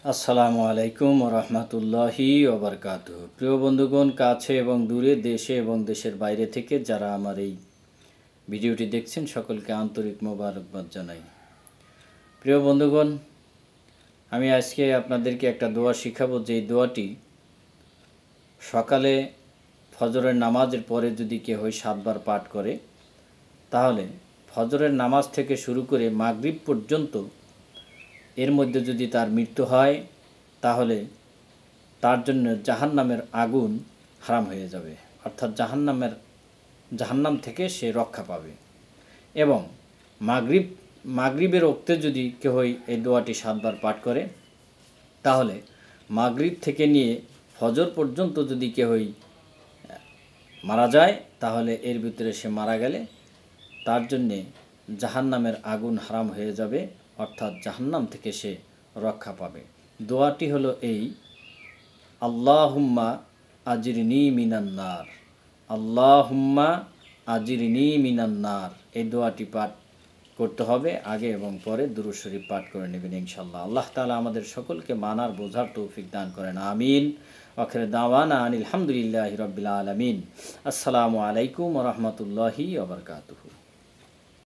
আসসালামু আলাইকুম রহমতুল্লাহি ওবরকাতুহু। প্রিয় বন্ধুগণ, কাছে এবং দূরে, দেশে এবং দেশের বাইরে থেকে যারা আমার এই ভিডিওটি দেখছেন, সকলকে আন্তরিক মোবারকবাদ জানাই। প্রিয় বন্ধুগণ, আমি আজকে আপনাদেরকে একটা দোয়া শিখাবো, যেই দোয়াটি সকালে ফজরের নামাজের পরে যদি কেউ 7 বার পাঠ করে, তাহলে ফজরের নামাজ থেকে শুরু করে মাগরিব পর্যন্ত এর মধ্যে যদি তার মৃত্যু হয়, তাহলে তার জন্য জাহান্নামের আগুন হারাম হয়ে যাবে, অর্থাৎ জাহান্নাম থেকে সে রক্ষা পাবে। এবং মাগরিবের ওক্তে যদি কেউ এই দোয়াটি 7 বার পাঠ করে, তাহলে মাগরিব থেকে নিয়ে ফজর পর্যন্ত যদি কেউ মারা যায়, তাহলে এর ভিতরে সে মারা গেলে তার জন্যে জাহান্নামের আগুন হারাম হয়ে যাবে, অর্থাৎ জাহান্নাম থেকে সে রক্ষা পাবে। দোয়াটি হলো এই: আল্লাহুম্মা আজিরনি মিনান্নার, আল্লাহুম্মা আজিরনি মিনান্নার। এই দোয়াটি পাঠ করতে হবে, আগে এবং পরে দুরূদ শরীফ পাঠ করে নেবেন ইনশাআল্লাহ। আল্লাহ তাআলা আমাদের সকলকে মানার বোঝার তৌফিক দান করেন, আমিন। আখির দাওয়ানা আনিল হামদুলিল্লাহি রাব্বিল আলামিন। আসসালামু আলাইকুম ওয়া রাহমাতুল্লাহি ওয়া বারাকাতুহু।